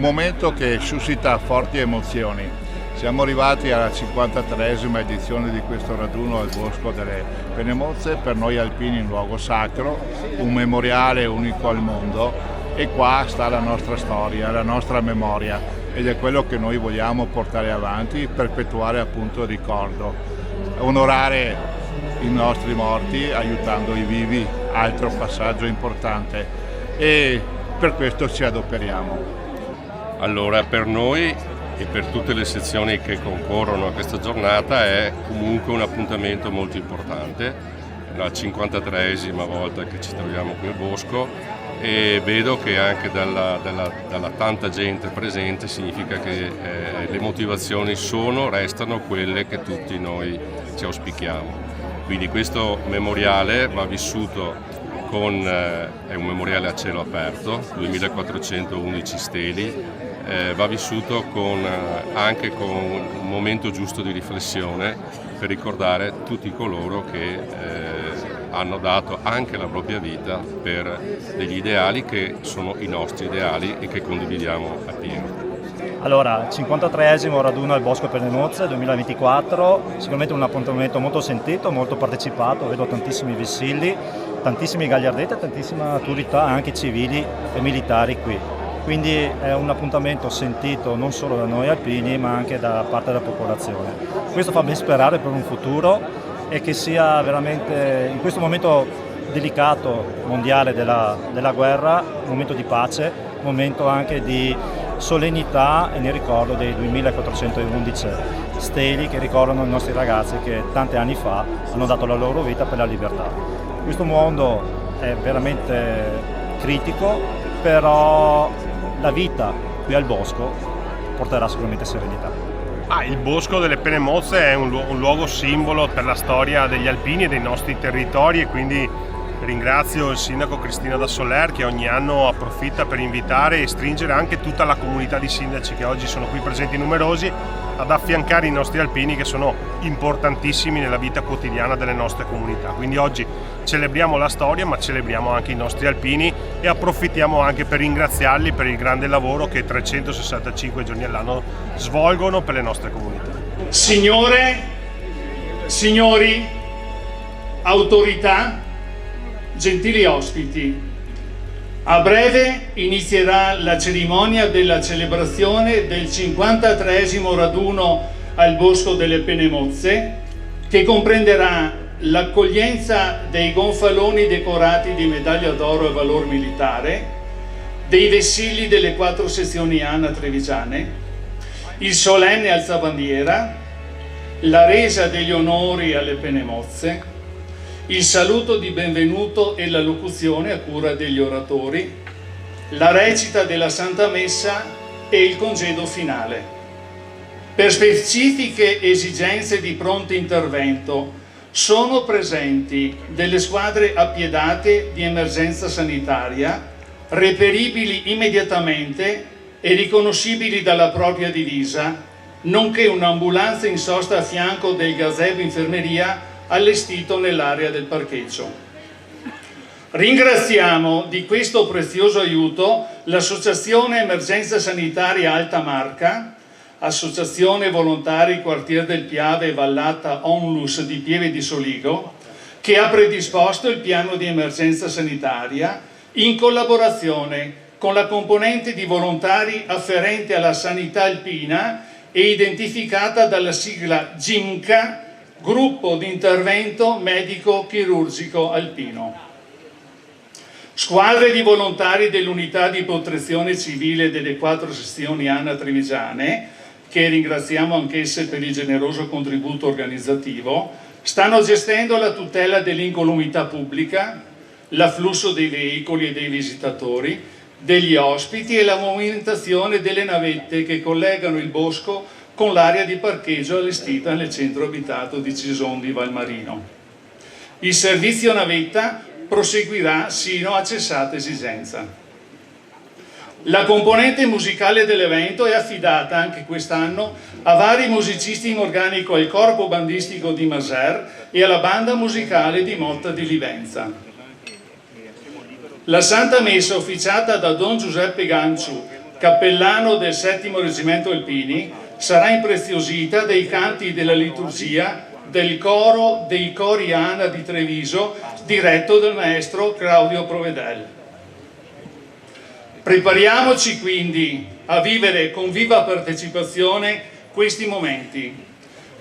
un momento che suscita forti emozioni. Siamo arrivati alla 53esima edizione di questo raduno al Bosco delle Penemozze, per noi alpini un luogo sacro, un memoriale unico al mondo, e qua sta la nostra storia, la nostra memoria, ed è quello che noi vogliamo portare avanti, perpetuare appunto il ricordo, onorare i nostri morti aiutando i vivi, altro passaggio importante, e per questo ci adoperiamo. Allora, per noi e per tutte le sezioni che concorrono a questa giornata è comunque un appuntamento molto importante, la 53esima volta che ci troviamo qui al Bosco, e vedo che anche dalla tanta gente presente significa che le motivazioni restano quelle che tutti noi ci auspichiamo. Quindi questo memoriale va vissuto è un memoriale a cielo aperto, 2411 steli, va vissuto anche con un momento giusto di riflessione per ricordare tutti coloro che hanno dato anche la propria vita per degli ideali che sono i nostri ideali e che condividiamo appieno. Allora, 53esimo raduno al Bosco Penemozze 2024, sicuramente un appuntamento molto sentito, molto partecipato, vedo tantissimi vessilli, tantissimi gagliardetti e tantissime autorità anche civili e militari qui. Quindi è un appuntamento sentito non solo da noi alpini ma anche da parte della popolazione. Questo fa ben sperare per un futuro e che sia veramente in questo momento delicato mondiale della guerra, un momento di pace, un momento anche di solennità e nel ricordo dei 2411 steli che ricordano i nostri ragazzi che tanti anni fa hanno dato la loro vita per la libertà. Questo mondo è veramente critico, però la vita qui al Bosco porterà sicuramente serenità. Il Bosco delle Penemozze è un luogo simbolo per la storia degli alpini e dei nostri territori, e quindi ringrazio il sindaco Cristina da Soler che ogni anno approfitta per invitare e stringere anche tutta la comunità di sindaci che oggi sono qui presenti numerosi ad affiancare i nostri alpini, che sono importantissimi nella vita quotidiana delle nostre comunità. Quindi oggi celebriamo la storia ma celebriamo anche i nostri alpini e approfittiamo anche per ringraziarli per il grande lavoro che 365 giorni all'anno svolgono per le nostre comunità. Signore, signori, autorità, gentili ospiti, a breve inizierà la cerimonia della celebrazione del 53esimo raduno al Bosco delle Penemozze, che comprenderà l'accoglienza dei gonfaloni decorati di medaglia d'oro e valor militare, dei vessilli delle 4 sezioni ANA trevigiane, il solenne alzabandiera, la resa degli onori alle Penemozze, il saluto di benvenuto e la locuzione a cura degli oratori, la recita della Santa Messa e il congedo finale. Per specifiche esigenze di pronto intervento sono presenti delle squadre appiedate di emergenza sanitaria, reperibili immediatamente e riconoscibili dalla propria divisa, nonché un'ambulanza in sosta a fianco del gazebo infermeria allestito nell'area del parcheggio. Ringraziamo di questo prezioso aiuto l'Associazione Emergenza Sanitaria Alta Marca, Associazione Volontari Quartier del Piave e Vallata Onlus di Pieve di Soligo, che ha predisposto il piano di emergenza sanitaria in collaborazione con la componente di volontari afferente alla sanità alpina e identificata dalla sigla GIMCA, Gruppo di Intervento Medico Chirurgico Alpino. Squadre di volontari dell'Unità di Protezione Civile delle 4 sezioni ANA trevigiane, che ringraziamo anch'esse per il generoso contributo organizzativo, stanno gestendo la tutela dell'incolumità pubblica, l'afflusso dei veicoli e dei visitatori, degli ospiti e la movimentazione delle navette che collegano il bosco con l'area di parcheggio allestita nel centro abitato di Cison di Valmarino. Il servizio navetta proseguirà sino a cessata esigenza. La componente musicale dell'evento è affidata anche quest'anno a vari musicisti in organico al corpo bandistico di Maser e alla banda musicale di Motta di Livenza. La Santa Messa, officiata da Don Giuseppe Ganciu cappellano del 7° Reggimento Alpini, sarà impreziosita dai canti della liturgia del coro dei cori ANA di Treviso, diretto dal maestro Claudio Provedel. Prepariamoci quindi a vivere con viva partecipazione questi momenti,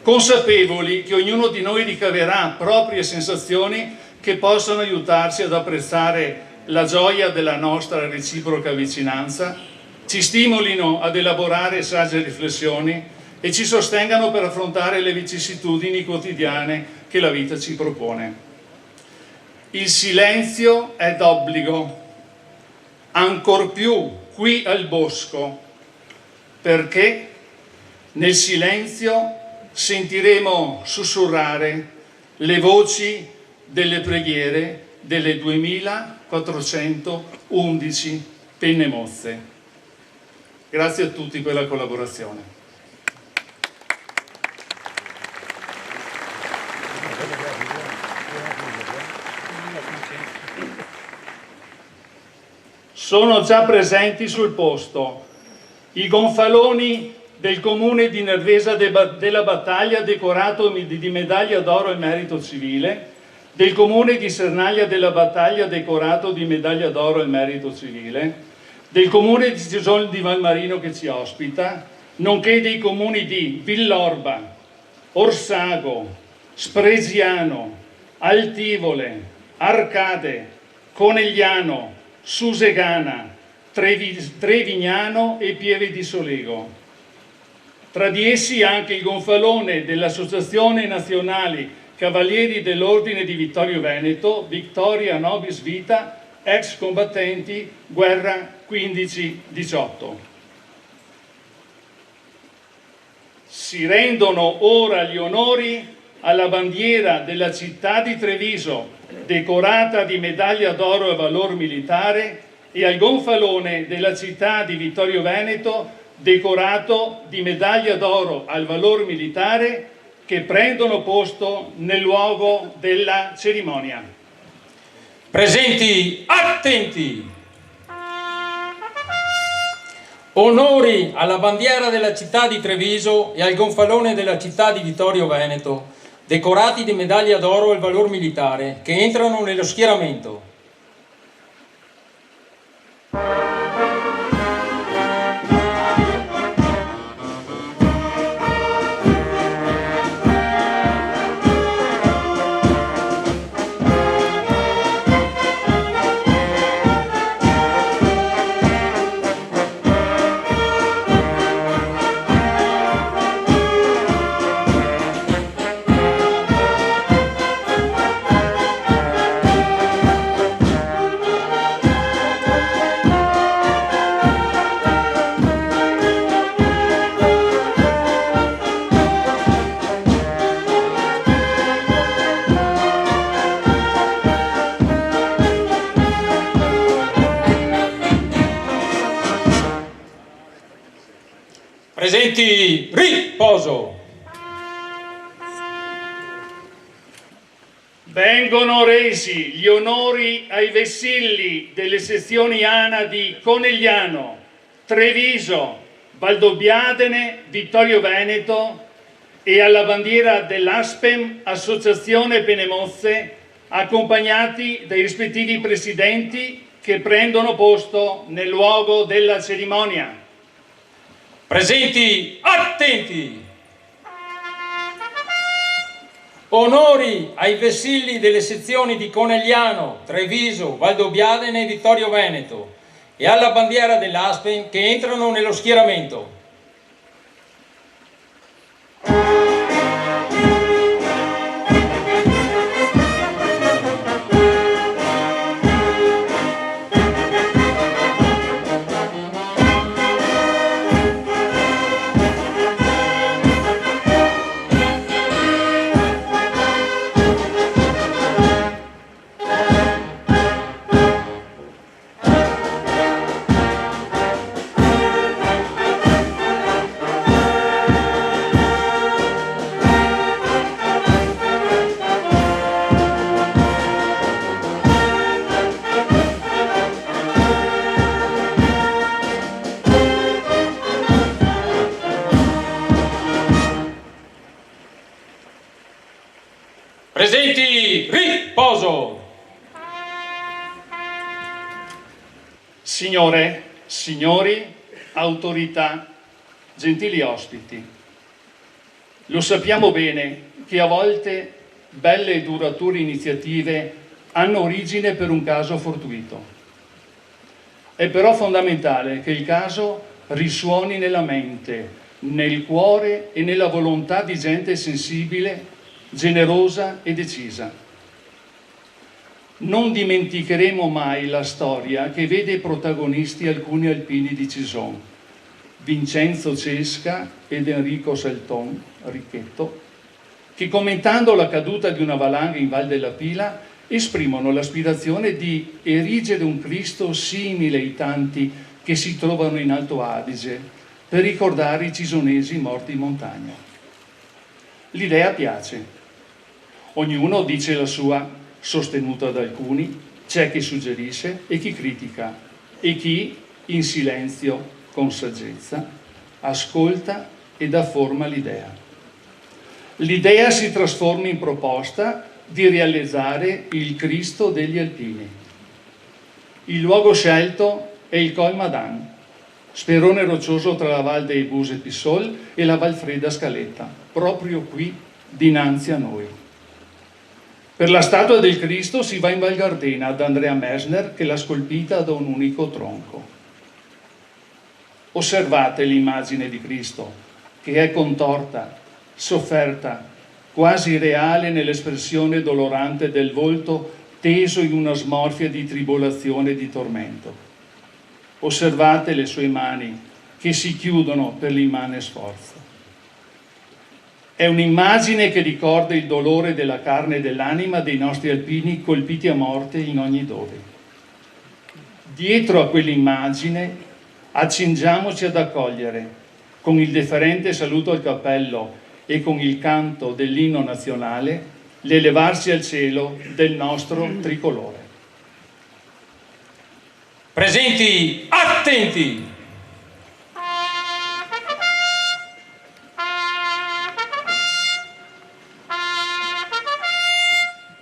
consapevoli che ognuno di noi ricaverà proprie sensazioni che possano aiutarci ad apprezzare la gioia della nostra reciproca vicinanza, ci stimolino ad elaborare sagge riflessioni e ci sostengano per affrontare le vicissitudini quotidiane che la vita ci propone. Il silenzio è d'obbligo, ancor più qui al Bosco, perché nel silenzio sentiremo sussurrare le voci delle preghiere delle 2411 penne mozze. Grazie a tutti per la collaborazione. Sono già presenti sul posto i gonfaloni del comune di Nervesa della Battaglia, decorato di medaglia d'oro al merito civile, del comune di Sernaglia della Battaglia, decorato di medaglia d'oro al merito civile, del comune di Cisol di Valmarino che ci ospita, nonché dei comuni di Villorba, Orsago, Spresiano, Altivole, Arcade, Conegliano, Susegana, Trevignano e Pieve di Solego. Tra di essi anche il gonfalone dell'Associazione Nazionali Cavalieri dell'Ordine di Vittorio Veneto, Victoria Nobis Vita, ex combattenti guerra 15-18. Si rendono ora gli onori alla bandiera della città di Treviso, decorata di medaglia d'oro al valor militare, e al gonfalone della città di Vittorio Veneto, decorato di medaglia d'oro al valor militare, che prendono posto nel luogo della cerimonia. Presenti, attenti! Onori alla bandiera della città di Treviso e al gonfalone della città di Vittorio Veneto, decorati di medaglia d'oro al valor militare, che entrano nello schieramento. Presenti, riposo! Vengono resi gli onori ai vessilli delle sezioni ANA di Conegliano, Treviso, Valdobbiadene, Vittorio Veneto e alla bandiera dell'ASPEM, Associazione Penemozze, accompagnati dai rispettivi presidenti che prendono posto nel luogo della cerimonia. Presenti, attenti! Onori ai vessilli delle sezioni di Conegliano, Treviso, Valdobbiadene e Vittorio Veneto e alla bandiera dell'ASPEN che entrano nello schieramento. Presenti, riposo! Signore, signori, autorità, gentili ospiti, lo sappiamo bene che a volte belle e durature iniziative hanno origine per un caso fortuito. È però fondamentale che il caso risuoni nella mente, nel cuore e nella volontà di gente sensibile, generosa e decisa. Non dimenticheremo mai la storia che vede protagonisti alcuni alpini di Cison, Vincenzo Cesca ed Enrico Selton Ricchetto, che commentando la caduta di una valanga in Val della Pila esprimono l'aspirazione di erigere un Cristo simile ai tanti che si trovano in Alto Adige per ricordare i cisonesi morti in montagna. L'idea piace. Ognuno dice la sua, sostenuta da alcuni, c'è chi suggerisce e chi critica, e chi, in silenzio, con saggezza, ascolta e dà forma all'idea. L'idea si trasforma in proposta di realizzare il Cristo degli Alpini. Il luogo scelto è il Col Madan, sperone roccioso tra la Val dei Bus e Pissol e la Valfreda Scaletta, proprio qui dinanzi a noi. Per la statua del Cristo si va in Val Gardena ad Andrea Messner che l'ha scolpita da un unico tronco. Osservate l'immagine di Cristo che è contorta, sofferta, quasi reale nell'espressione dolorante del volto teso in una smorfia di tribolazione e di tormento. Osservate le sue mani che si chiudono per l'immane sforzo. È un'immagine che ricorda il dolore della carne e dell'anima dei nostri alpini colpiti a morte in ogni dove. Dietro a quell'immagine accingiamoci ad accogliere, con il deferente saluto al cappello e con il canto dell'inno nazionale, l'elevarsi al cielo del nostro tricolore. Presenti, attenti!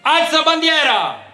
Alza bandiera!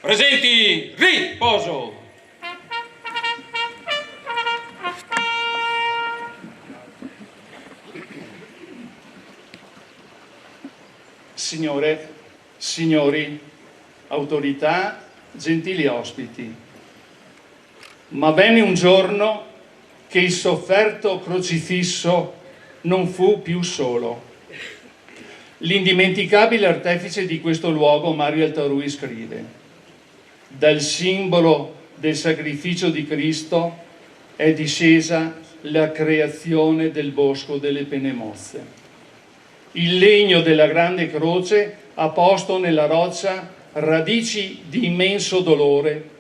Presenti, riposo! Signore, signori, autorità, gentili ospiti, ma venne un giorno che il sofferto crocifisso non fu più solo. L'indimenticabile artefice di questo luogo, Mario Altarui, scrive: dal simbolo del sacrificio di Cristo è discesa la creazione del bosco delle Penemozze. Il legno della grande croce ha posto nella roccia radici di immenso dolore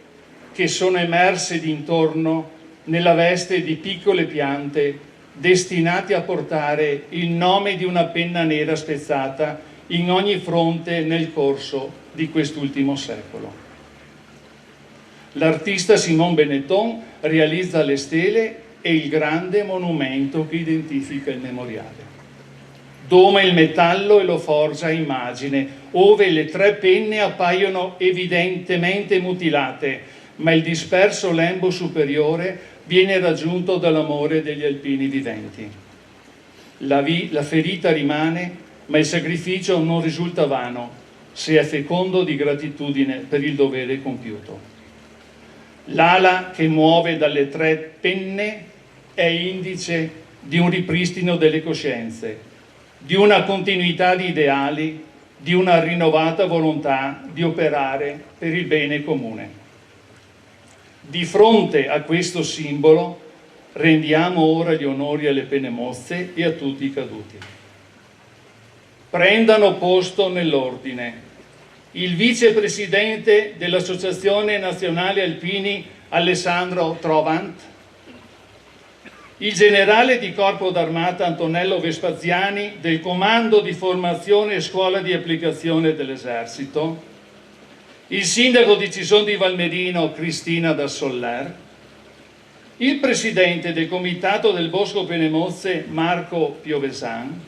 che sono emerse d'intorno nella veste di piccole piante destinate a portare il nome di una penna nera spezzata in ogni fronte nel corso di quest'ultimo secolo. L'artista Simon Benetton realizza le stele e il grande monumento che identifica il memoriale. Doma il metallo e lo forgia a immagine, ove le 3 penne appaiono evidentemente mutilate, ma il disperso lembo superiore viene raggiunto dall'amore degli alpini viventi. La ferita rimane, ma il sacrificio non risulta vano, se è fecondo di gratitudine per il dovere compiuto. L'ala che muove dalle 3 penne è indice di un ripristino delle coscienze, di una continuità di ideali, di una rinnovata volontà di operare per il bene comune. Di fronte a questo simbolo rendiamo ora gli onori alle penne mozze e a tutti i caduti. Prendano posto nell'ordine il vicepresidente dell'Associazione Nazionale Alpini Alessandro Trovant, il generale di Corpo d'Armata Antonello Vespaziani del Comando di Formazione e Scuola di Applicazione dell'Esercito, il sindaco di Cison di Valmerino Cristina da Soller, il presidente del Comitato del Bosco Penemozze Marco Piovesan,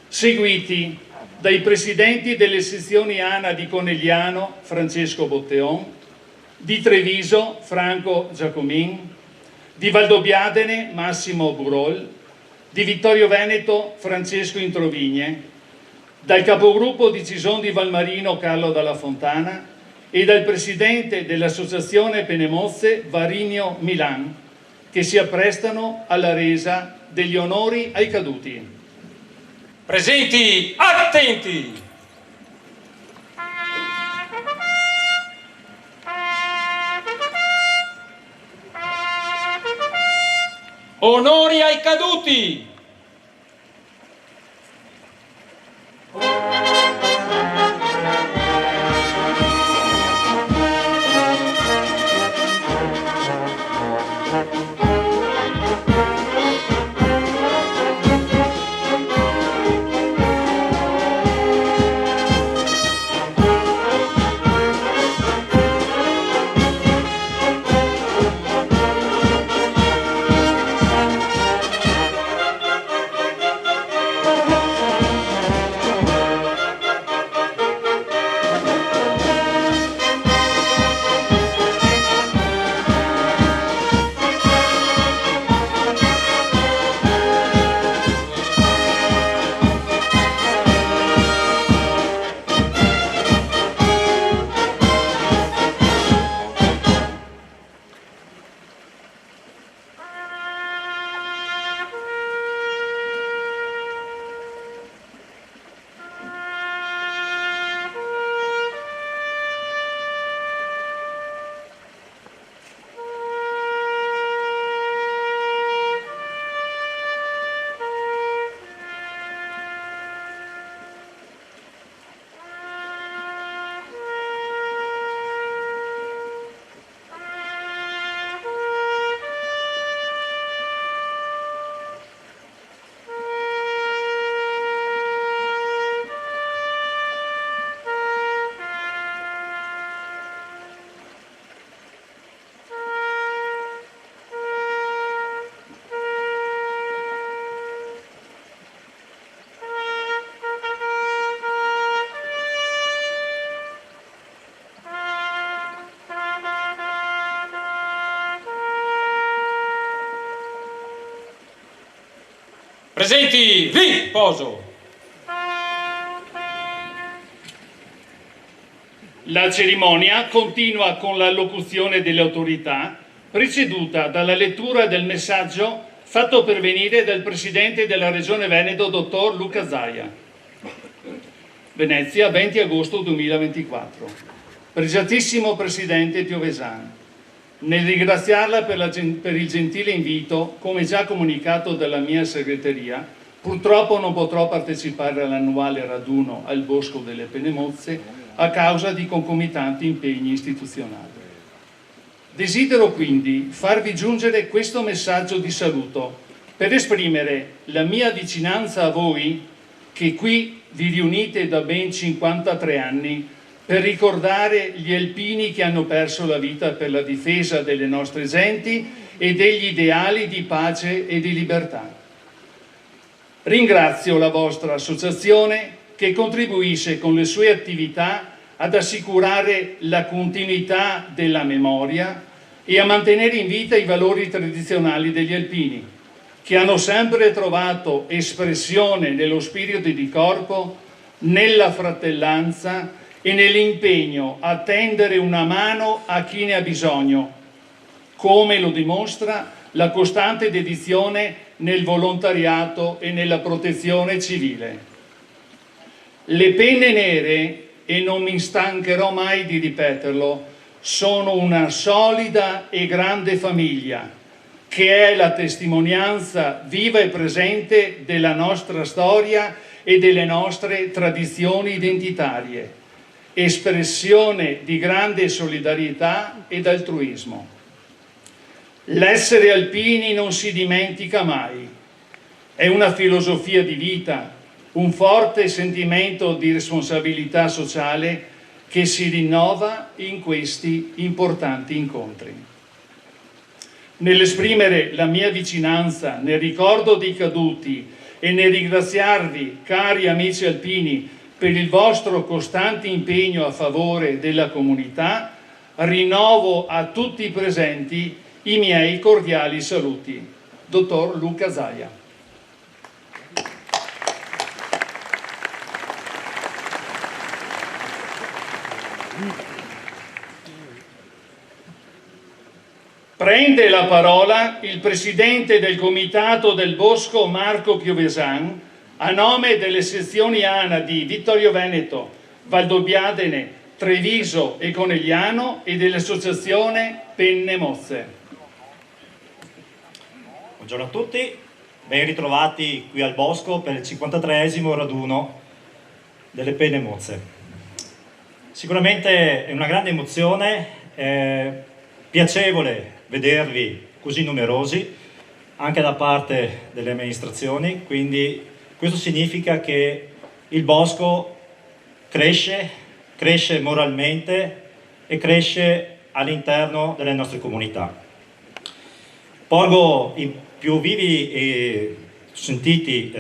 seguiti dai presidenti delle sezioni ANA di Conegliano Francesco Botteon, di Treviso Franco Giacomin, di Valdobbiadene Massimo Burol, di Vittorio Veneto Francesco Introvigne, dal capogruppo di Cison di Valmarino Carlo Dalla Fontana e dal presidente dell'Associazione Penemozze Varinio Milan, che si apprestano alla resa degli onori ai caduti. Presenti, attenti! Onori ai caduti! Presenti, riposo! La cerimonia continua con l'allocuzione delle autorità, preceduta dalla lettura del messaggio fatto pervenire dal Presidente della Regione Veneto, dottor Luca Zaia. Venezia, 20 agosto 2024. Pregiatissimo Presidente Piovesan, nel ringraziarla per il gentile invito, come già comunicato dalla mia segreteria, purtroppo non potrò partecipare all'annuale raduno al Bosco delle Penemozze a causa di concomitanti impegni istituzionali. Desidero quindi farvi giungere questo messaggio di saluto per esprimere la mia vicinanza a voi che qui vi riunite da ben 53 anni per ricordare gli alpini che hanno perso la vita per la difesa delle nostre genti e degli ideali di pace e di libertà. Ringrazio la vostra associazione che contribuisce con le sue attività ad assicurare la continuità della memoria e a mantenere in vita i valori tradizionali degli alpini, che hanno sempre trovato espressione nello spirito di corpo, nella fratellanza e nell'impegno a tendere una mano a chi ne ha bisogno, come lo dimostra la costante dedizione nel volontariato e nella protezione civile. Le penne nere, e non mi stancherò mai di ripeterlo, sono una solida e grande famiglia che è la testimonianza viva e presente della nostra storia e delle nostre tradizioni identitarie, espressione di grande solidarietà ed altruismo. L'essere alpini non si dimentica mai, è una filosofia di vita, un forte sentimento di responsabilità sociale che si rinnova in questi importanti incontri. Nell'esprimere la mia vicinanza nel ricordo dei caduti e nel ringraziarvi, cari amici alpini, per il vostro costante impegno a favore della comunità, rinnovo a tutti i presenti i miei cordiali saluti. Dottor Luca Zaia. Prende la parola il presidente del Comitato del Bosco Marco Piovesan a nome delle sezioni ANA di Vittorio Veneto, Valdobbiadene, Treviso e Conegliano e dell'associazione Penne Mozze. Buongiorno a tutti, ben ritrovati qui al Bosco per il 53esimo raduno delle Penne Mozze. Sicuramente è una grande emozione, è piacevole vedervi così numerosi anche da parte delle amministrazioni, quindi questo significa che il bosco cresce moralmente e cresce all'interno delle nostre comunità. Porgo i più vivi e sentiti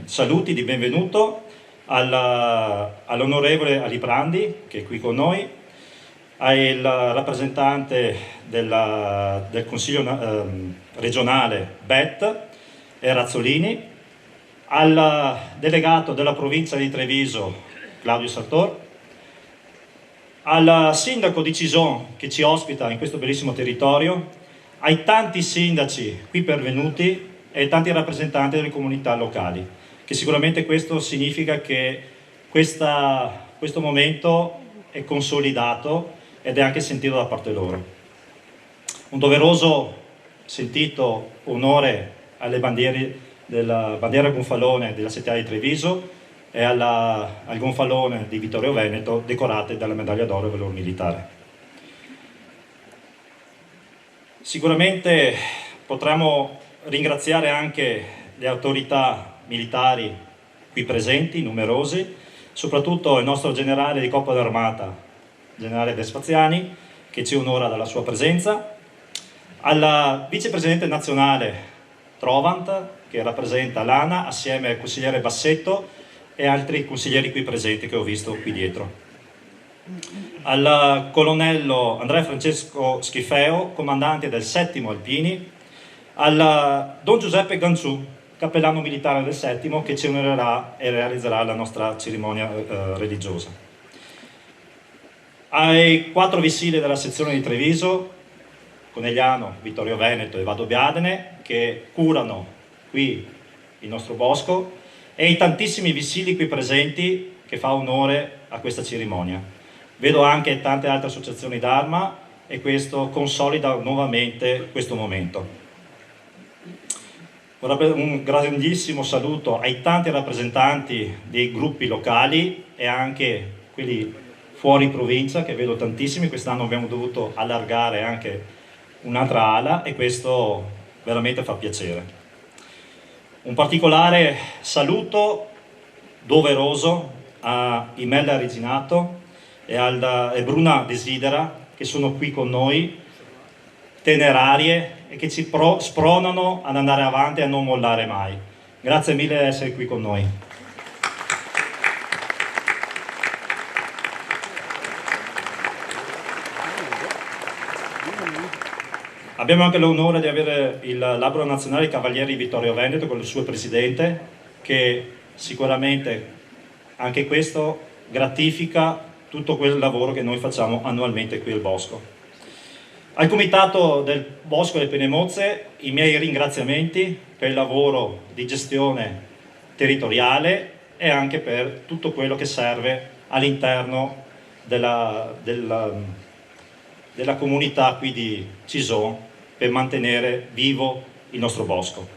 saluti di benvenuto all'onorevole Aliprandi, che è qui con noi, al rappresentante del Consiglio regionale Bet e Razzolini, al delegato della provincia di Treviso Claudio Sartor, al sindaco di Cison che ci ospita in questo bellissimo territorio, ai tanti sindaci qui pervenuti e ai tanti rappresentanti delle comunità locali, che sicuramente questo significa che questo momento è consolidato ed è anche sentito da parte loro. Un doveroso, sentito onore alle bandiere della bandiera gonfalone della città di Treviso e al gonfalone di Vittorio Veneto, decorate dalla medaglia d'oro e valor militare. Sicuramente potremmo ringraziare anche le autorità militari qui presenti, numerosi, soprattutto il nostro generale di Corpo d'Armata, generale Vespaziani, che ci onora dalla sua presenza, al vicepresidente nazionale Trovant, che rappresenta l'ANA, assieme al consigliere Bassetto e altri consiglieri qui presenti che ho visto qui dietro. Al colonnello Andrea Francesco Schifeo, comandante del 7° Alpini, al Don Giuseppe Ganzù, cappellano militare del 7° che ci onorerà e realizzerà la nostra cerimonia religiosa. Ai 4 visili della sezione di Treviso, Conegliano, Vittorio Veneto e Valdobbiadene, che curano qui il nostro bosco, e i tantissimi visili qui presenti che fa onore a questa cerimonia. Vedo anche tante altre associazioni d'arma e questo consolida nuovamente questo momento. Un grandissimo saluto ai tanti rappresentanti dei gruppi locali e anche quelli fuori provincia, che vedo tantissimi. Quest'anno abbiamo dovuto allargare anche un'altra ala e questo veramente fa piacere. Un particolare saluto doveroso a Imella Reginato e Bruna Desidera, che sono qui con noi, tenerarie e che ci spronano ad andare avanti e a non mollare mai. Grazie mille di essere qui con noi. Abbiamo anche l'onore di avere il Labbro Nazionale Cavalieri Vittorio Veneto con il suo presidente, che sicuramente anche questo gratifica tutto quel lavoro che noi facciamo annualmente qui al Bosco. Al Comitato del Bosco delle Penemozze i miei ringraziamenti per il lavoro di gestione territoriale e anche per tutto quello che serve all'interno della comunità qui di Cison per mantenere vivo il nostro bosco.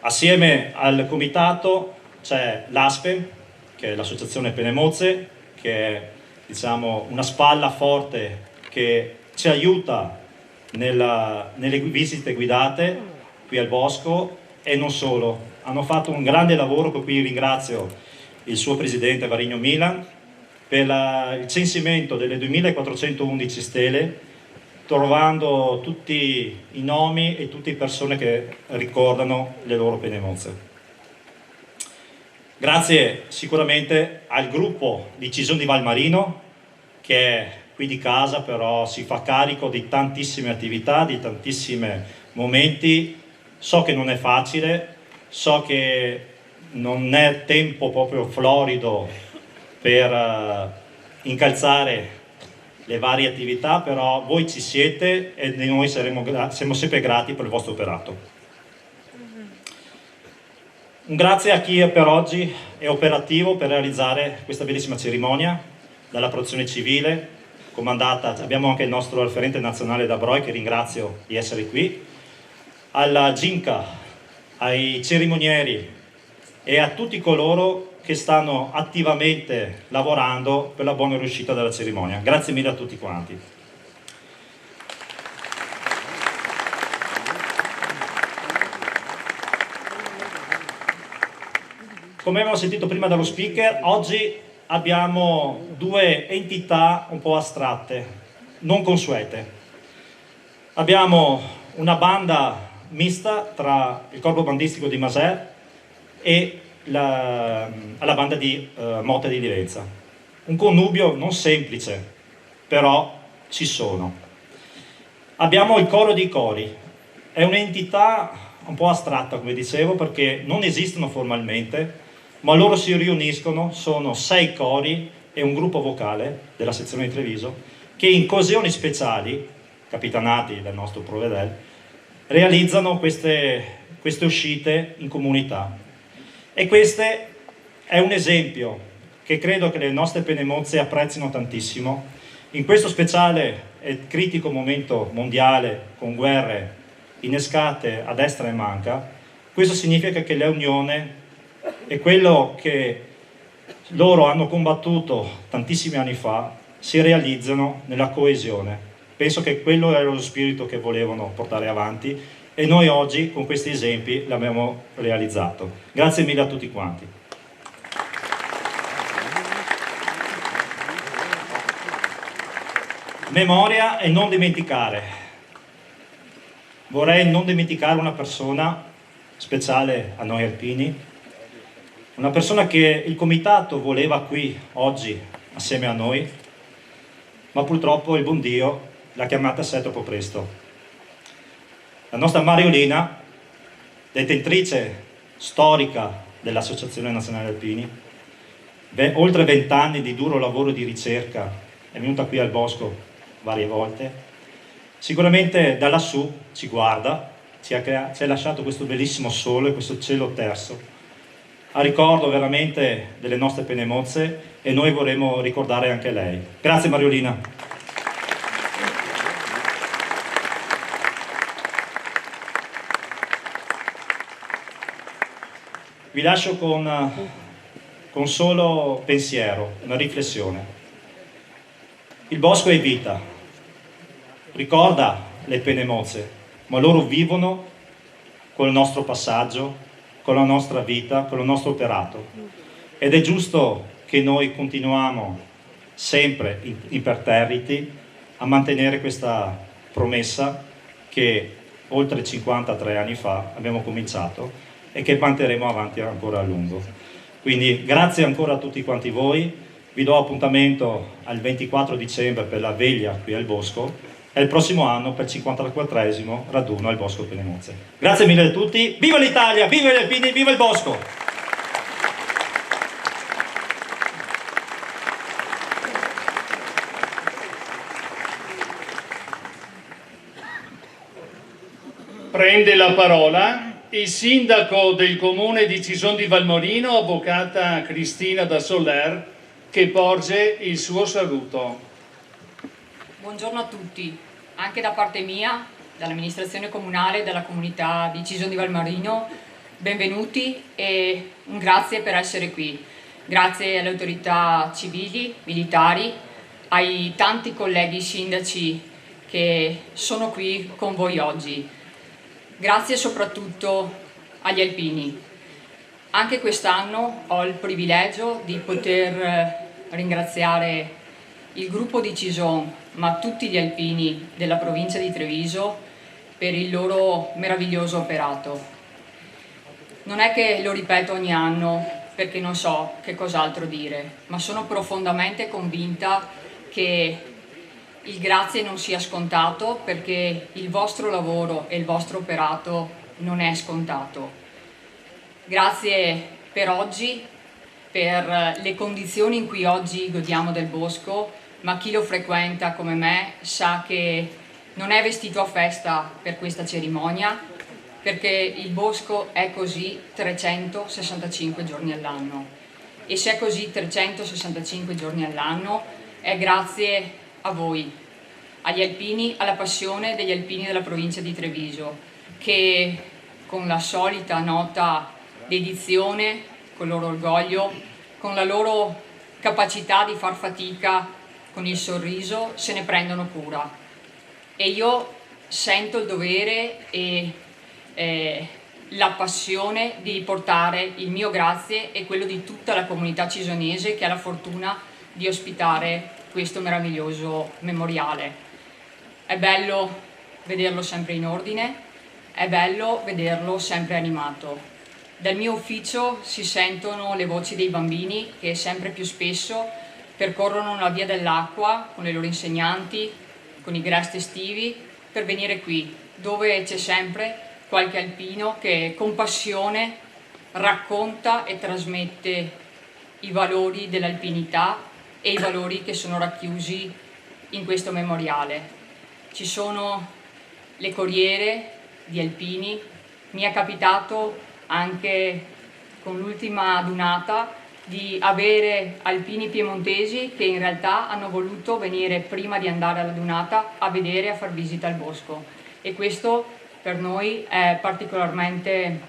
Assieme al comitato c'è l'ASPE, che è l'associazione Penemozze, che è, diciamo, una spalla forte che ci aiuta nelle visite guidate qui al bosco e non solo. Hanno fatto un grande lavoro, per cui ringrazio il suo presidente Varigno Milan per il censimento delle 2411 stele, trovando tutti i nomi e tutte le persone che ricordano le loro penemozze. Grazie sicuramente al gruppo di Cison di Valmarino, che è qui di casa, però si fa carico di tantissime attività, di tantissimi momenti. So che non è facile, so che non è tempo proprio florido per incalzare le varie attività, però voi ci siete e noi siamo sempre grati per il vostro operato. Un grazie a chi per oggi è operativo per realizzare questa bellissima cerimonia, dalla protezione civile, comandata, abbiamo anche il nostro referente nazionale da Broi, che ringrazio di essere qui, alla Ginca, ai cerimonieri e a tutti coloro che stanno attivamente lavorando per la buona riuscita della cerimonia. Grazie mille a tutti quanti. Come abbiamo sentito prima dallo speaker, oggi abbiamo due entità un po' astratte, non consuete. Abbiamo una banda mista tra il corpo bandistico di Maser e la banda di Motta di Livenza. Un connubio non semplice, però ci sono. Abbiamo il coro dei cori, è un'entità un po' astratta, come dicevo, perché non esistono formalmente, ma loro si riuniscono, sono 6 cori e un gruppo vocale della sezione di Treviso, che in occasioni speciali, capitanati dal nostro Provedel, realizzano queste uscite in comunità. E questo è un esempio che credo che le nostre penemozze apprezzino tantissimo. In questo speciale e critico momento mondiale, con guerre innescate a destra e manca, questo significa che l'unione è quello che loro hanno combattuto tantissimi anni fa, si realizzano nella coesione. Penso che quello era lo spirito che volevano portare avanti e noi oggi con questi esempi l'abbiamo realizzato. Grazie mille a tutti quanti. Memoria e non dimenticare. Vorrei non dimenticare una persona speciale a noi alpini, una persona che il comitato voleva qui oggi assieme a noi, ma purtroppo il buon Dio l'ha chiamata a sé troppo presto. La nostra Mariolina, detentrice storica dell'Associazione Nazionale Alpini, oltre 20 anni di duro lavoro di ricerca, è venuta qui al Bosco varie volte, sicuramente da lassù ci guarda, ci ha lasciato questo bellissimo sole, questo cielo terso, a ricordo veramente delle nostre penemozze e noi vorremmo ricordare anche lei. Grazie Mariolina. Vi lascio con con solo pensiero, una riflessione. Il bosco è vita, ricorda le pene mozze, ma loro vivono col nostro passaggio, con la nostra vita, con il nostro operato. Ed è giusto che noi continuiamo sempre imperterriti a mantenere questa promessa che oltre 53 anni fa abbiamo cominciato e che manterremo avanti ancora a lungo. Quindi grazie ancora a tutti quanti voi, vi do appuntamento al 24 dicembre per la veglia qui al Bosco e il prossimo anno per il 54esimo raduno al Bosco Pene Mozze. Grazie mille a tutti, viva l'Italia, viva gli alpini, viva il Bosco! Prende la parola il sindaco del comune di Cison di Valmorino, avvocata Cristina da Soler, che porge il suo saluto. Buongiorno a tutti, anche da parte mia, dall'amministrazione comunale e dalla comunità di Cison di Valmorino, benvenuti e un grazie per essere qui. Grazie alle autorità civili, militari, ai tanti colleghi sindaci che sono qui con voi oggi. Grazie soprattutto agli alpini. Anche quest'anno ho il privilegio di poter ringraziare il gruppo di Cison, ma tutti gli alpini della provincia di Treviso per il loro meraviglioso operato. Non è che lo ripeto ogni anno perché non so che cos'altro dire, ma sono profondamente convinta che il grazie non sia scontato perché il vostro lavoro e il vostro operato non è scontato. Grazie per oggi, per le condizioni in cui oggi godiamo del bosco, ma chi lo frequenta come me sa che non è vestito a festa per questa cerimonia, perché il bosco è così 365 giorni all'anno. E se è così 365 giorni all'anno è grazie a voi, agli alpini, alla passione degli alpini della provincia di Treviso, che con la solita nota dedizione, con il loro orgoglio, con la loro capacità di far fatica, con il sorriso, se ne prendono cura. E io sento il dovere e la passione di portare il mio grazie e quello di tutta la comunità cisonese che ha la fortuna di ospitare questo meraviglioso memoriale. È bello vederlo sempre in ordine, è bello vederlo sempre animato. Dal mio ufficio si sentono le voci dei bambini che sempre più spesso percorrono la via dell'acqua con le loro insegnanti, con i gresti estivi, per venire qui, dove c'è sempre qualche alpino che con passione racconta e trasmette i valori dell'alpinità e i valori che sono racchiusi in questo memoriale. Ci sono le corriere di alpini, mi è capitato anche con l'ultima adunata di avere alpini piemontesi che in realtà hanno voluto venire prima di andare alla dunata a vedere e a far visita al bosco, e questo per noi è particolarmente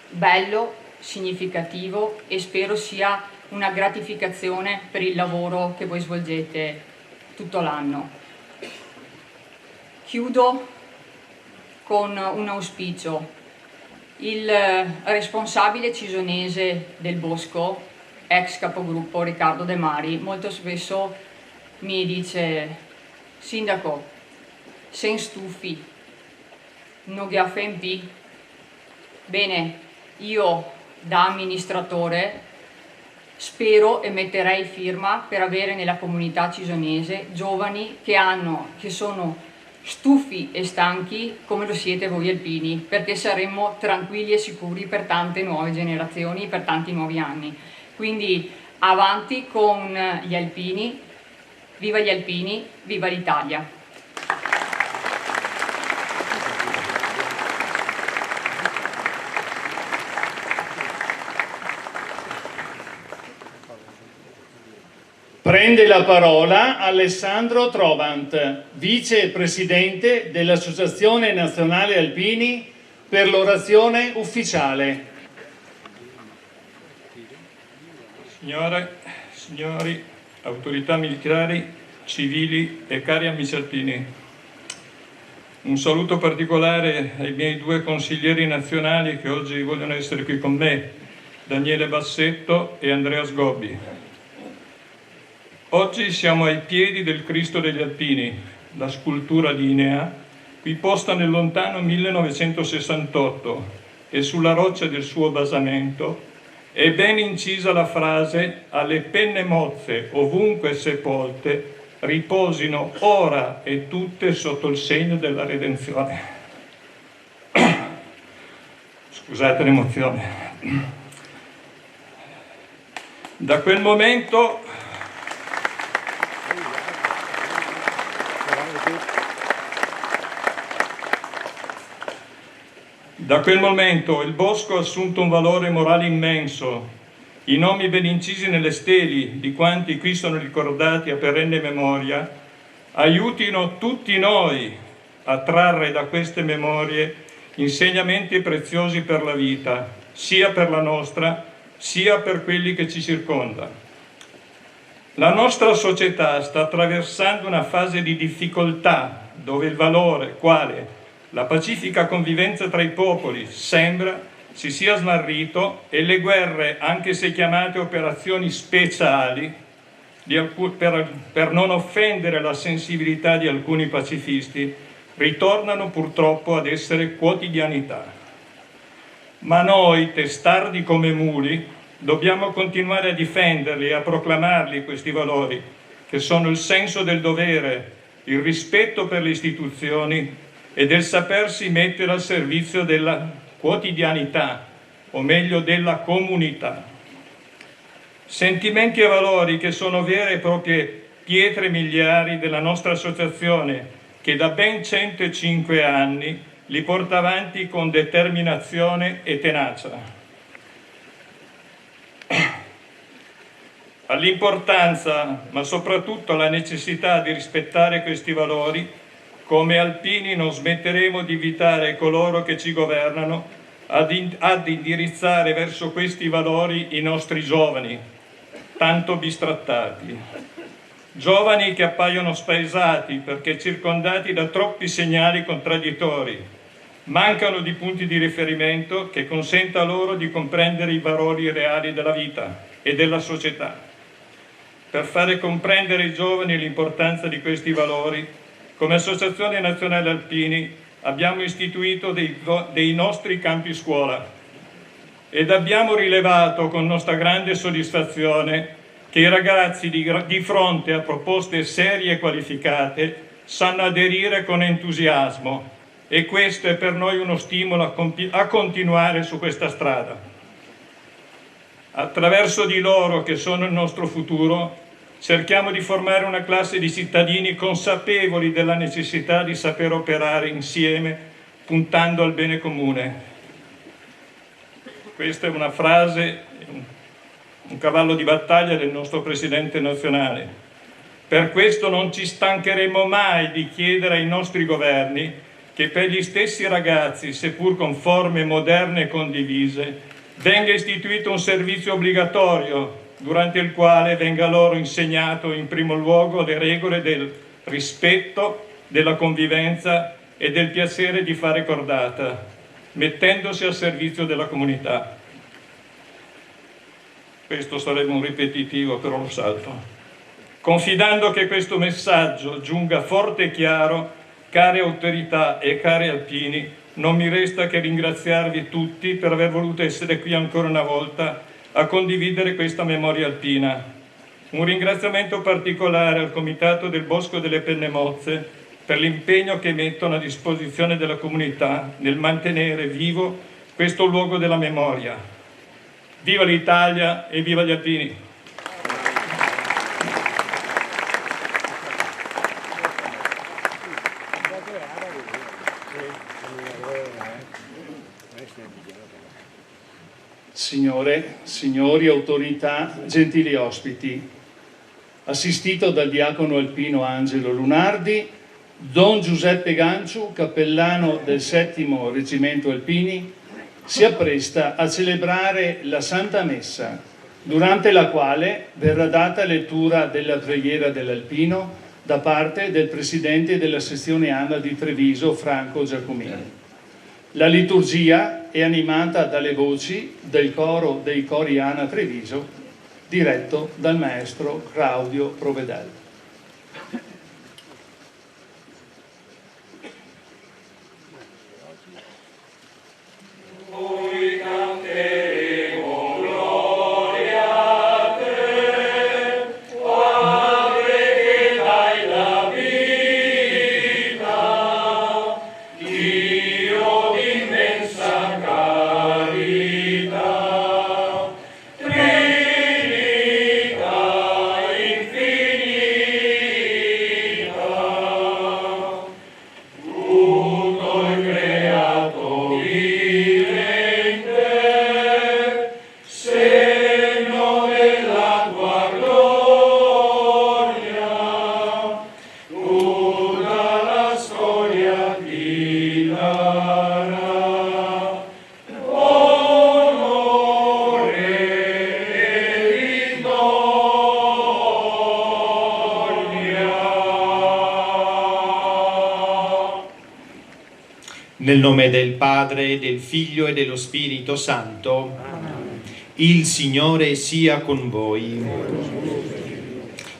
bello, significativo e spero sia una gratificazione per il lavoro che voi svolgete tutto l'anno. Chiudo con un auspicio. Il responsabile cisonese del bosco, ex capogruppo Riccardo De Mari, molto spesso mi dice: Sindaco, sen stufi, non gli affempi. Bene, io da amministratore spero e metterei firma per avere nella comunità cisonese giovani che sono stufi e stanchi come lo siete voi alpini, perché saremmo tranquilli e sicuri per tante nuove generazioni, per tanti nuovi anni. Quindi avanti con gli alpini, viva gli alpini, viva l'Italia! Prende la parola Alessandro Trovant, vicepresidente dell'Associazione Nazionale Alpini, per l'orazione ufficiale. Signore, signori, autorità militari, civili e cari amici alpini, un saluto particolare ai miei due consiglieri nazionali che oggi vogliono essere qui con me, Daniele Bassetto e Andrea Sgobbi. Oggi siamo ai piedi del Cristo degli Alpini, la scultura lignea, qui posta nel lontano 1968, e sulla roccia del suo basamento è ben incisa la frase «Alle penne mozze, ovunque sepolte, riposino ora e tutte sotto il segno della redenzione». Scusate l'emozione. Da quel momento il bosco ha assunto un valore morale immenso. I nomi ben incisi nelle steli di quanti qui sono ricordati a perenne memoria aiutino tutti noi a trarre da queste memorie insegnamenti preziosi per la vita, sia per la nostra, sia per quelli che ci circonda. La nostra società sta attraversando una fase di difficoltà dove il valore, quale la pacifica convivenza tra i popoli, sembra si sia smarrito e le guerre, anche se chiamate operazioni speciali, per non offendere la sensibilità di alcuni pacifisti, ritornano purtroppo ad essere quotidianità. Ma noi, testardi come muli, dobbiamo continuare a difenderli e a proclamarli questi valori, che sono il senso del dovere, il rispetto per le istituzioni e del sapersi mettere al servizio della quotidianità, o meglio della comunità. Sentimenti e valori che sono vere e proprie pietre miliari della nostra associazione, che da ben 105 anni li porta avanti con determinazione e tenacia. All'importanza, ma soprattutto alla necessità di rispettare questi valori, come alpini non smetteremo di invitare coloro che ci governano ad indirizzare verso questi valori i nostri giovani, tanto bistrattati. Giovani che appaiono spaesati perché circondati da troppi segnali contraddittori, mancano di punti di riferimento che consenta loro di comprendere i valori reali della vita e della società. Per fare comprendere ai giovani l'importanza di questi valori, come Associazione Nazionale Alpini abbiamo istituito dei nostri campi scuola ed abbiamo rilevato con nostra grande soddisfazione che i ragazzi di fronte a proposte serie e qualificate sanno aderire con entusiasmo, e questo è per noi uno stimolo a continuare su questa strada. Attraverso di loro, che sono il nostro futuro, cerchiamo di formare una classe di cittadini consapevoli della necessità di saper operare insieme, puntando al bene comune. Questa è una frase, un cavallo di battaglia del nostro Presidente nazionale. Per questo non ci stancheremo mai di chiedere ai nostri governi che per gli stessi ragazzi, seppur con forme moderne e condivise, venga istituito un servizio obbligatorio durante il quale venga loro insegnato in primo luogo le regole del rispetto, della convivenza e del piacere di fare cordata, mettendosi al servizio della comunità. Questo sarebbe un ripetitivo, però lo salto. Confidando che questo messaggio giunga forte e chiaro, care autorità e cari alpini, non mi resta che ringraziarvi tutti per aver voluto essere qui ancora una volta a condividere questa memoria alpina. Un ringraziamento particolare al Comitato del Bosco delle Penne Mozze per l'impegno che mettono a disposizione della comunità nel mantenere vivo questo luogo della memoria. Viva l'Italia e viva gli alpini! Signore, signori, autorità, gentili ospiti, assistito dal diacono alpino Angelo Lunardi, Don Giuseppe Ganciu, cappellano del 7° Reggimento Alpini, si appresta a celebrare la Santa Messa durante la quale verrà data lettura della preghiera dell'Alpino da parte del presidente della sezione ANA di Treviso, Franco Giacomini. La liturgia è animata dalle voci del coro dei cori ANA Treviso, diretto dal maestro Claudio Provedel. Nel nome del Padre, del Figlio e dello Spirito Santo. Il Signore sia con voi.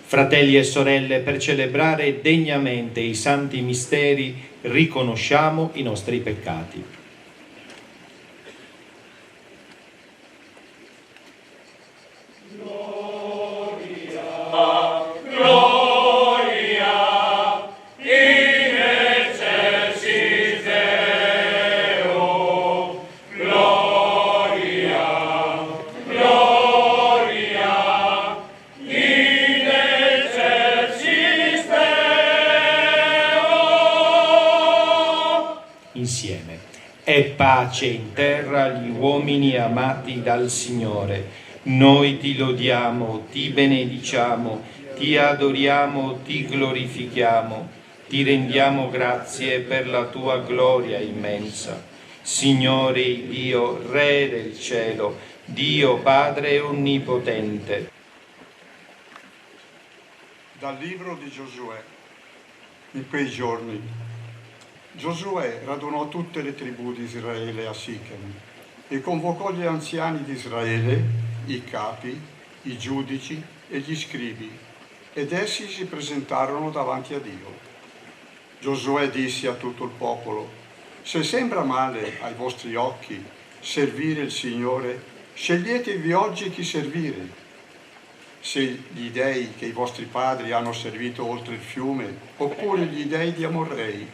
Fratelli e sorelle, per celebrare degnamente i santi misteri, riconosciamo i nostri peccati. Insieme. E pace in terra agli uomini amati dal Signore. Noi ti lodiamo, ti benediciamo, ti adoriamo, ti glorifichiamo, ti rendiamo grazie per la tua gloria immensa. Signore Dio, Re del cielo, Dio Padre onnipotente. Dal libro di Giosuè. In quei giorni Giosuè radunò tutte le tribù di Israele a Sichem e convocò gli anziani di Israele, i capi, i giudici e gli scribi, ed essi si presentarono davanti a Dio. Giosuè disse a tutto il popolo: se sembra male ai vostri occhi servire il Signore, sceglietevi oggi chi servire. Se gli dei che i vostri padri hanno servito oltre il fiume, oppure gli dei di Amorrei,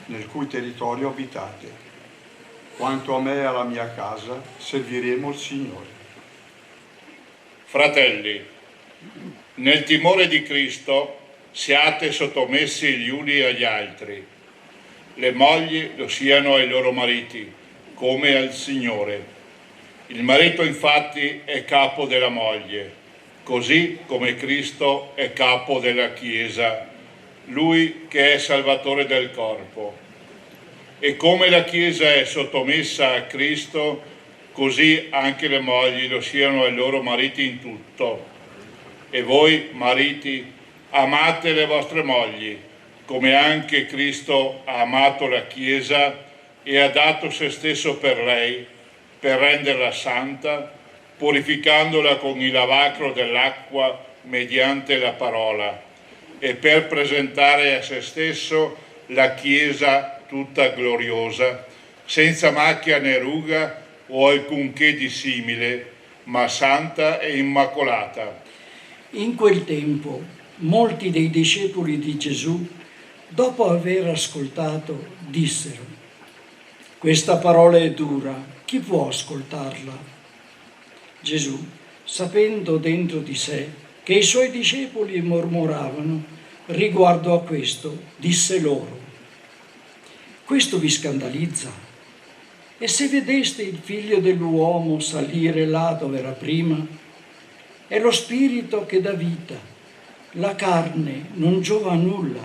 nel cui territorio abitate. Quanto a me e alla mia casa, serviremo il Signore. Fratelli, nel timore di Cristo siate sottomessi gli uni agli altri. Le mogli lo siano ai loro mariti, come al Signore. Il marito infatti è capo della moglie, così come Cristo è capo della Chiesa, Lui che è Salvatore del corpo. E come la Chiesa è sottomessa a Cristo, così anche le mogli lo siano ai loro mariti in tutto. E voi, mariti, amate le vostre mogli, come anche Cristo ha amato la Chiesa e ha dato se stesso per lei, per renderla santa, purificandola con il lavacro dell'acqua mediante la parola, e per presentare a se stesso la Chiesa tutta gloriosa, senza macchia né ruga o alcunché di simile, ma santa e immacolata. In quel tempo molti dei discepoli di Gesù, dopo aver ascoltato, dissero: questa parola è dura, chi può ascoltarla? Gesù, sapendo dentro di sé che i suoi discepoli mormoravano riguardo a questo, disse loro: questo vi scandalizza? E se vedeste il Figlio dell'uomo salire là dove era prima? È lo Spirito che dà vita, la carne non giova a nulla.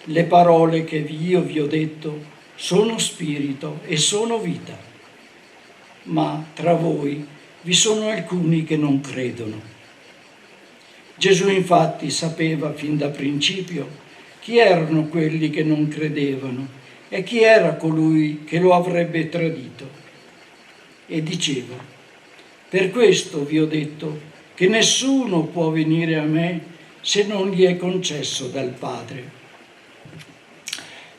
Le parole che io vi ho detto sono spirito e sono vita. Ma tra voi vi sono alcuni che non credono. Gesù infatti sapeva fin da principio chi erano quelli che non credevano e chi era colui che lo avrebbe tradito. E diceva: per questo vi ho detto che nessuno può venire a me se non gli è concesso dal Padre.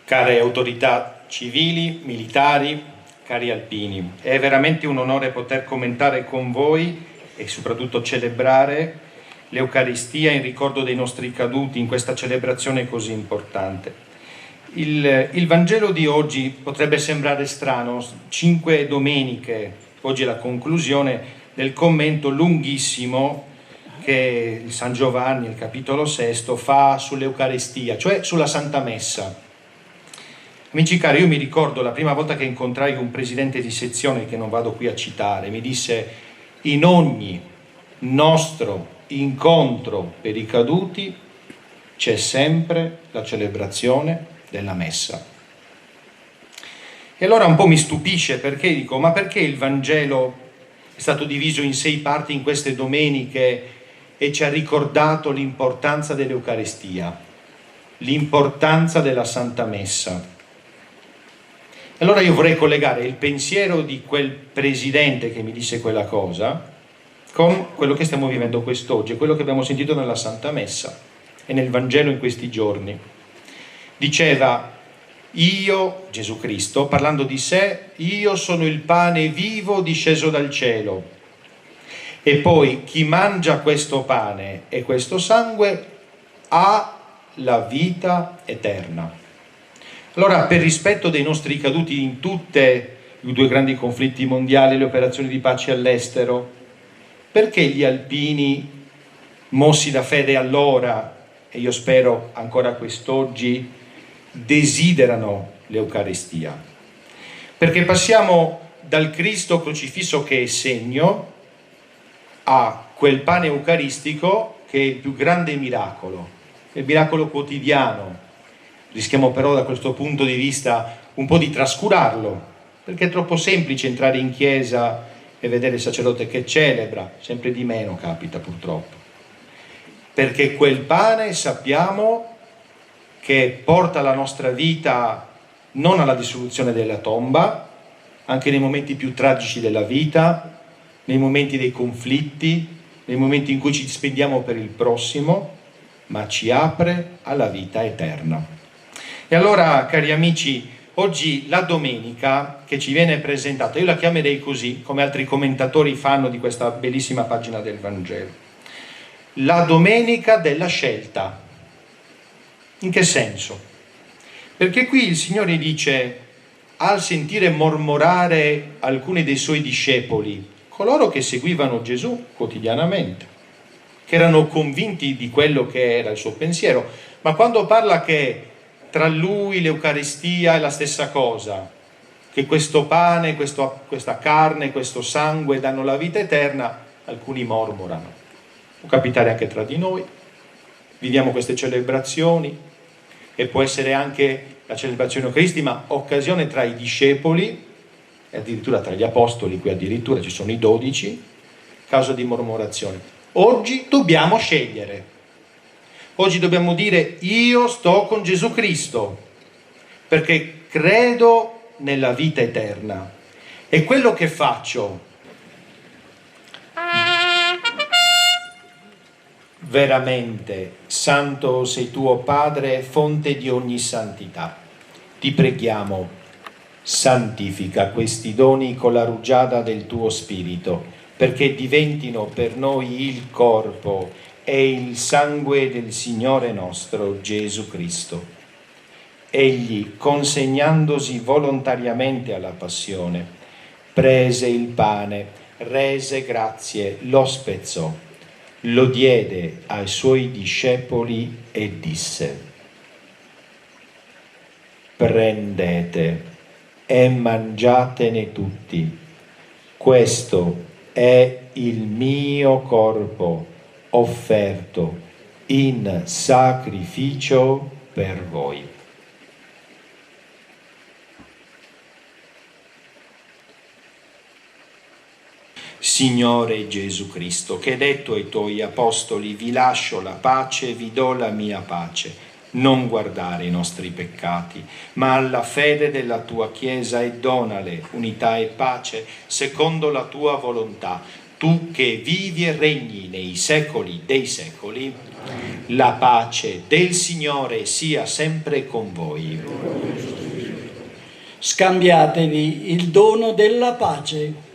Care autorità civili, militari, cari alpini, è veramente un onore poter commentare con voi e soprattutto celebrare l'Eucaristia in ricordo dei nostri caduti in questa celebrazione così importante. Il Vangelo di oggi potrebbe sembrare strano, 5 domeniche, oggi è la conclusione del commento lunghissimo che il San Giovanni, il capitolo 6, fa sull'Eucaristia, cioè sulla Santa Messa. Amici cari, io mi ricordo la prima volta che incontrai un presidente di sezione, che non vado qui a citare, mi disse: in ogni nostro incontro per i caduti c'è sempre la celebrazione della Messa. E allora un po' mi stupisce, perché dico: ma perché il Vangelo è stato diviso in 6 parti in queste domeniche e ci ha ricordato l'importanza dell'Eucaristia, l'importanza della Santa Messa? Allora io vorrei collegare il pensiero di quel presidente che mi disse quella cosa con quello che stiamo vivendo quest'oggi, quello che abbiamo sentito nella Santa Messa e nel Vangelo in questi giorni. Diceva: io, Gesù Cristo, parlando di sé, io sono il pane vivo disceso dal cielo, e poi chi mangia questo pane e questo sangue ha la vita eterna. Allora, per rispetto dei nostri caduti in tutti i 2 grandi conflitti mondiali, le operazioni di pace all'estero, perché gli alpini, mossi da fede allora, e io spero ancora quest'oggi, desiderano l'Eucaristia? Perché passiamo dal Cristo crocifisso, che è segno, a quel pane eucaristico che è il più grande miracolo, il miracolo quotidiano. Rischiamo però da questo punto di vista un po' di trascurarlo, perché è troppo semplice entrare in chiesa e vedere il sacerdote che celebra, sempre di meno capita purtroppo. Perché quel pane sappiamo che porta la nostra vita non alla dissoluzione della tomba, anche nei momenti più tragici della vita, nei momenti dei conflitti, nei momenti in cui ci spendiamo per il prossimo, ma ci apre alla vita eterna. E allora, cari amici, oggi la domenica che ci viene presentata, io la chiamerei così, come altri commentatori fanno di questa bellissima pagina del Vangelo: la domenica della scelta. In che senso? Perché qui il Signore dice, al sentire mormorare alcuni dei Suoi discepoli, coloro che seguivano Gesù quotidianamente, che erano convinti di quello che era il suo pensiero, ma quando parla che tra lui l'Eucaristia è la stessa cosa, che questo pane, questa carne, questo sangue danno la vita eterna, alcuni mormorano. Può capitare anche tra di noi, viviamo queste celebrazioni, e può essere anche la celebrazione eucaristica occasione tra i discepoli, e addirittura tra gli apostoli, qui addirittura ci sono i 12, causa di mormorazione. Oggi dobbiamo scegliere. Oggi dobbiamo dire: io sto con Gesù Cristo perché credo nella vita eterna, e quello che faccio veramente santo sei tu, o Padre, fonte di ogni santità. Ti preghiamo, santifica questi doni con la rugiada del tuo Spirito, perché diventino per noi il corpo e il sangue del Signore nostro Gesù Cristo. Egli, consegnandosi volontariamente alla passione, prese il pane, rese grazie, lo spezzò, lo diede ai suoi discepoli e disse: prendete e mangiatene tutti, questo è il mio corpo offerto in sacrificio per voi. Signore Gesù Cristo, che hai detto ai tuoi apostoli: vi lascio la pace, vi do la mia pace. Non guardare i nostri peccati, ma alla fede della tua Chiesa e donale unità e pace secondo la tua volontà. Tu che vivi e regni nei secoli dei secoli, la pace del Signore sia sempre con voi. Scambiatevi il dono della pace.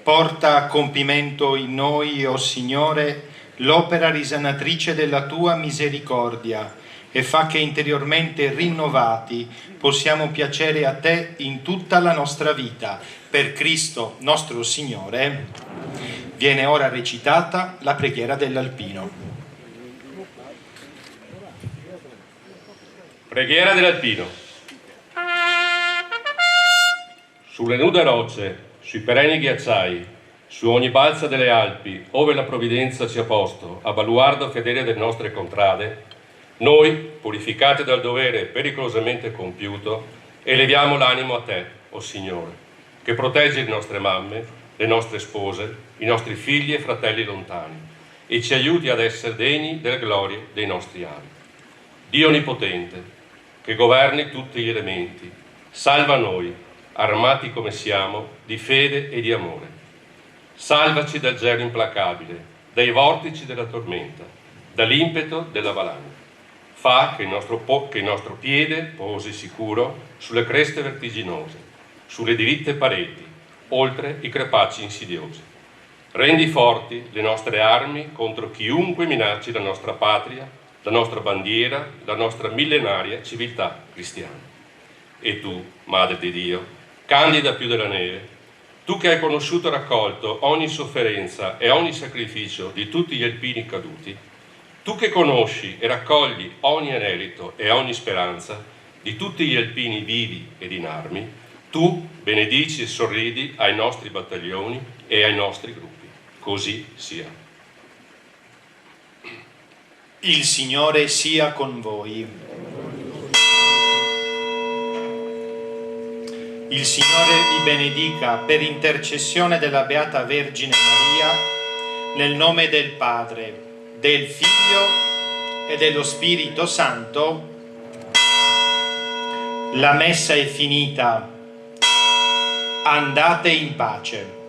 Porta a compimento in noi, o Signore, l'opera risanatrice della Tua misericordia e fa che interiormente rinnovati possiamo piacere a Te in tutta la nostra vita. Per Cristo nostro Signore. Viene ora recitata la preghiera dell'Alpino. Preghiera dell'Alpino. Sulle nude rocce, sui perenni ghiacciai, su ogni balza delle Alpi, ove la provvidenza ci ha posto, a baluardo fedele delle nostre contrade, noi, purificati dal dovere pericolosamente compiuto, eleviamo l'animo a Te, o Signore, che proteggi le nostre mamme, le nostre spose, i nostri figli e fratelli lontani, e ci aiuti ad essere degni delle glorie dei nostri anni. Dio Onnipotente, che governi tutti gli elementi, salva noi, armati come siamo, di fede e di amore. Salvaci dal gelo implacabile, dai vortici della tormenta, dall'impeto della valanga. Fa che il nostro piede posi sicuro sulle creste vertiginose, sulle diritte pareti, oltre i crepacci insidiosi. Rendi forti le nostre armi contro chiunque minacci la nostra patria, la nostra bandiera, la nostra millenaria civiltà cristiana. E tu, Madre di Dio, candida più della neve, tu che hai conosciuto e raccolto ogni sofferenza e ogni sacrificio di tutti gli alpini caduti, tu che conosci e raccogli ogni anelito e ogni speranza di tutti gli alpini vivi ed in armi, tu benedici e sorridi ai nostri battaglioni e ai nostri gruppi. Così sia. Il Signore sia con voi. Il Signore vi benedica per intercessione della Beata Vergine Maria, nel nome del Padre, del Figlio e dello Spirito Santo. La messa è finita. Andate in pace.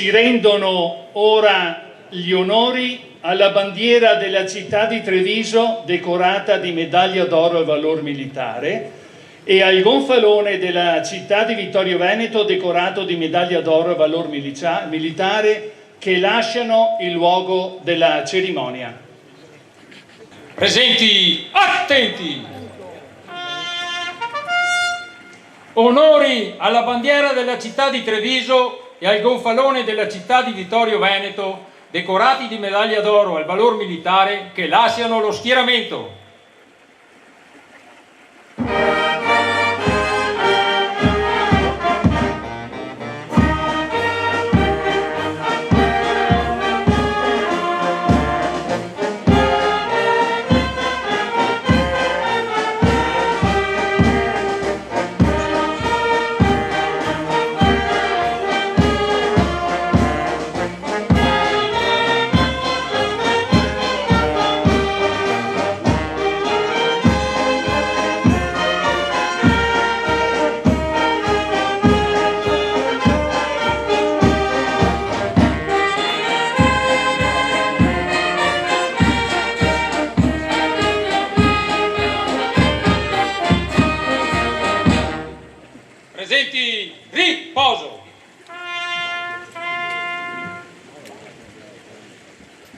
Si rendono ora gli onori alla bandiera della città di Treviso decorata di medaglia d'oro al valor militare e al gonfalone della città di Vittorio Veneto decorato di medaglia d'oro al valor militare che lasciano il luogo della cerimonia. Presenti, attenti! Onori alla bandiera della città di Treviso e al gonfalone della città di Vittorio Veneto, decorati di medaglia d'oro al valor militare che lasciano lo schieramento.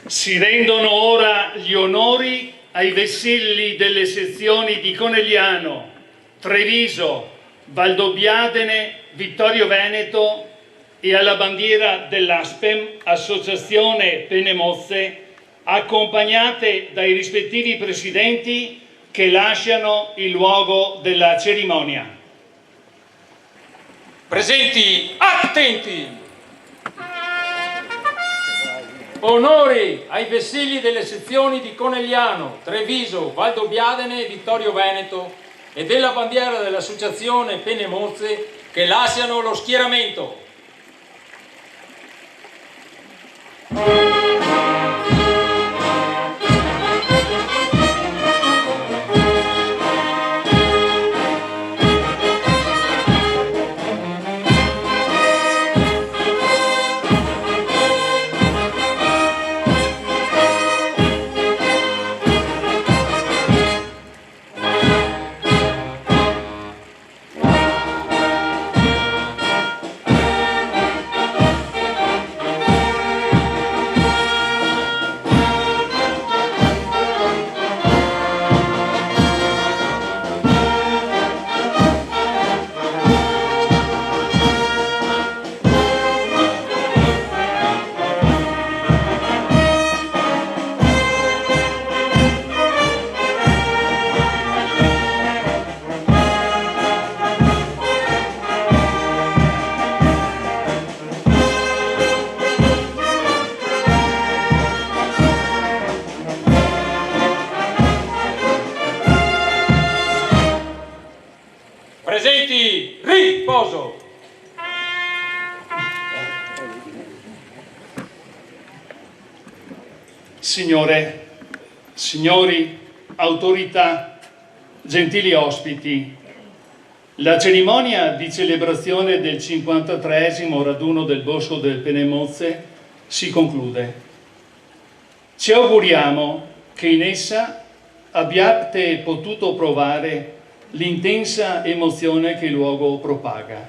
Si rendono ora gli onori ai vessilli delle sezioni di Conegliano, Treviso, Valdobbiadene, Vittorio Veneto e alla bandiera dell'ASPEM, Associazione Penemozze, accompagnate dai rispettivi presidenti che lasciano il luogo della cerimonia. Presenti, attenti! Onori ai vessilli delle sezioni di Conegliano, Treviso, Valdobbiadene e Vittorio Veneto e della bandiera dell'Associazione Penemozze che lasciano lo schieramento. Presenti, riposo! Signore, signori, autorità, gentili ospiti, la cerimonia di celebrazione del 53esimo raduno del Bosco delle Penemozze si conclude. Ci auguriamo che in essa abbiate potuto provare l'intensa emozione che il luogo propaga.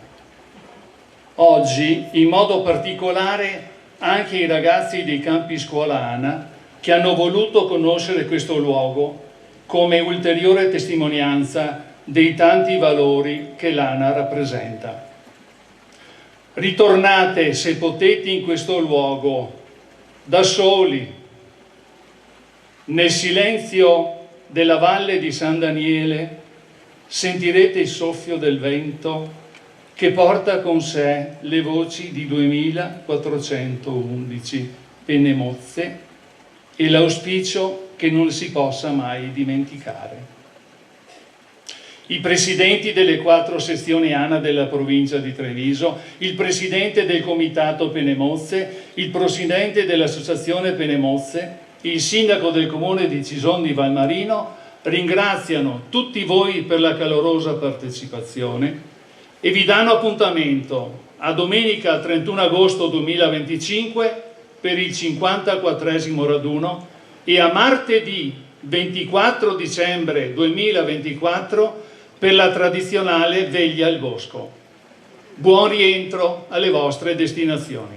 Oggi, in modo particolare, anche i ragazzi dei campi scuola ANA che hanno voluto conoscere questo luogo come ulteriore testimonianza dei tanti valori che l'ANA rappresenta. Ritornate, se potete, in questo luogo, da soli, nel silenzio della valle di San Daniele. Sentirete il soffio del vento che porta con sé le voci di 2411 penemozze e l'auspicio che non si possa mai dimenticare. I presidenti delle 4 sezioni ANA della provincia di Treviso, il presidente del comitato Penemozze, il presidente dell'associazione Penemozze, il sindaco del comune di Cison di Valmarino ringraziano tutti voi per la calorosa partecipazione e vi danno appuntamento a domenica 31 agosto 2025 per il 54esimo raduno e a martedì 24 dicembre 2024 per la tradizionale veglia al bosco. Buon rientro alle vostre destinazioni.